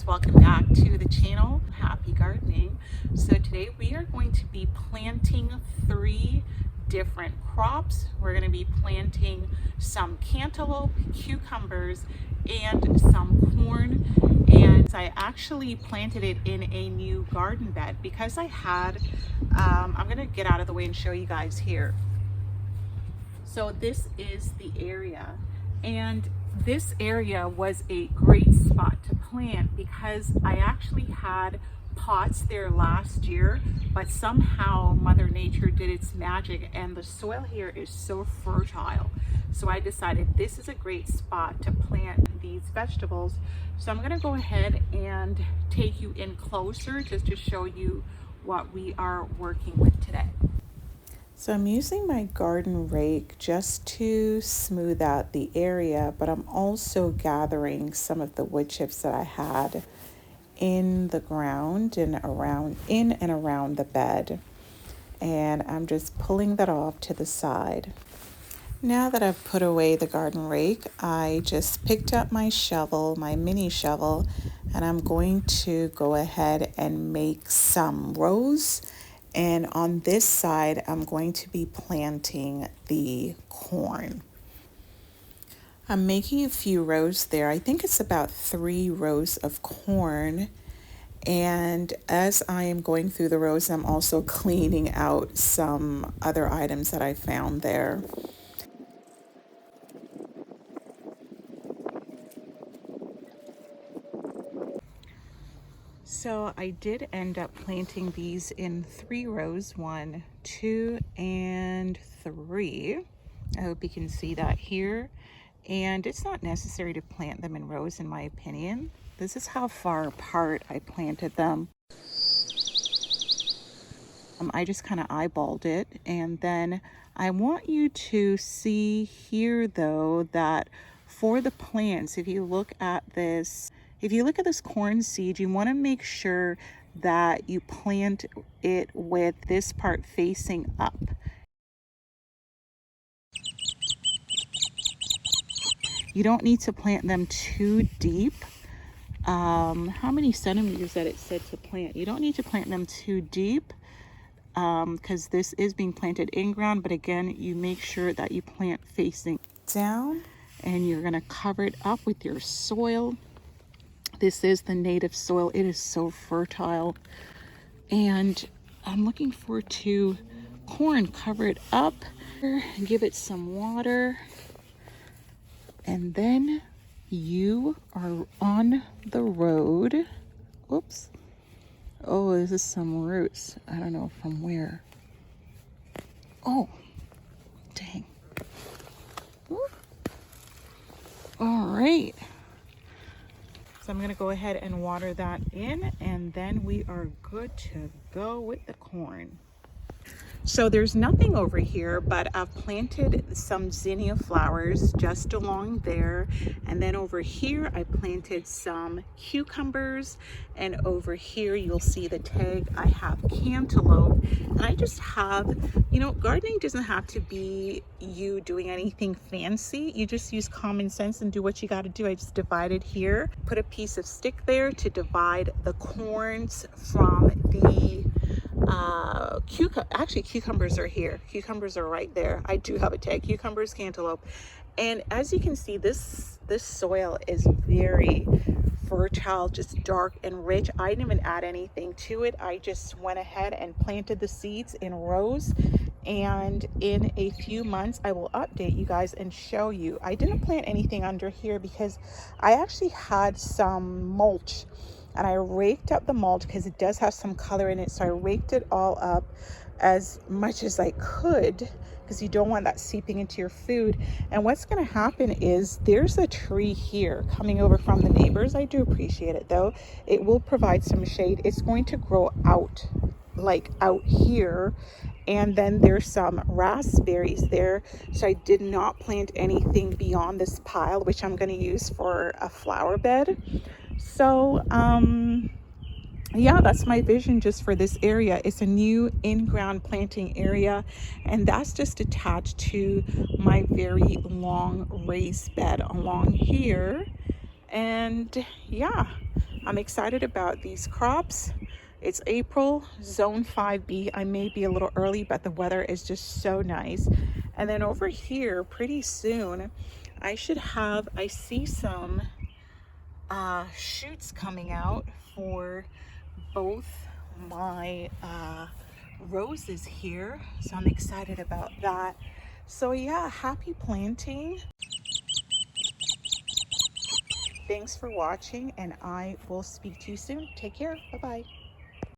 welcome back to the channel. Happy gardening. So today we are going to be planting 3 different crops. We're going to be planting some cantaloupe, cucumbers, and some corn. And I actually planted it in a new garden bed because I had I'm going to get out of the way and show you guys here. So this is the area, and this area was a great spot to plant because I actually had pots there last year, but somehow Mother Nature did its magic and the soil here is so fertile. So I decided this is a great spot to plant these vegetables. So I'm going to go ahead and take you in closer just to show you what we are working with today. So I'm using my garden rake just to smooth out the area, but I'm also gathering some of the wood chips that I had in the ground and around the bed. And I'm just pulling that off to the side. Now that I've put away the garden rake, I just picked up my shovel, my mini shovel, and I'm going to go ahead and make some rows. And on this side, I'm going to be planting the corn. I'm making a few rows there. I think it's about 3 rows of corn. And as I am going through the rows, I'm also cleaning out some other items that I found there. So I did end up planting these in 3 rows, 1, 2, and 3. I hope you can see that here. And it's not necessary to plant them in rows, in my opinion. This is how far apart I planted them. I just kind of eyeballed it. And then I want you to see here, though, that for the plants, if you look at this corn seed, you want to make sure that you plant it with this part facing up. You don't need to plant them too deep. How many centimeters that it said to plant? You don't need to plant them too deep because this is being planted in ground, but again, you make sure that you plant facing down, and you're going to cover it up with your soil. This is the native soil. It is so fertile. And I'm looking forward to corn. Cover it up, give it some water, and then you are on the road. Whoops. Oh, this is some roots. I don't know from where. Oh, dang. Whoop. All right. So I'm going to go ahead and water that in, and then we are good to go with the corn. So there's nothing over here, but I've planted some zinnia flowers just along there. And then over here, I planted some cucumbers. And over here, you'll see the tag. I have cantaloupe. And I just have, gardening doesn't have to be you doing anything fancy. You just use common sense and do what you got to do. I just divided here, put a piece of stick there to divide the corns from the cucumbers are here. Cucumbers are right there. I do have a tag. Cucumbers, cantaloupe. And as you can see, this soil is very fertile, just dark and rich. I didn't even add anything to it. I just went ahead and planted the seeds in rows. And in a few months, I will update you guys and show you. I didn't plant anything under here because I actually had some mulch. And I raked up the mulch because it does have some color in it. So I raked it all up as much as I could because you don't want that seeping into your food. And what's going to happen is there's a tree here coming over from the neighbors. I do appreciate it though. It will provide some shade. It's going to grow out here. And then there's some raspberries there. So I did not plant anything beyond this pile, which I'm going to use for a flower bed. So, yeah, that's my vision just for this area. It's a new in-ground planting area, and that's just attached to my very long raised bed along here. And yeah, I'm excited about these crops. It's April, zone 5B. I may be a little early, but the weather is just so nice. And then over here, pretty soon, I see some shoots coming out for both my roses here. So I'm excited about that. So yeah, happy planting. Thanks for watching, and I will speak to you soon. Take care. Bye-bye.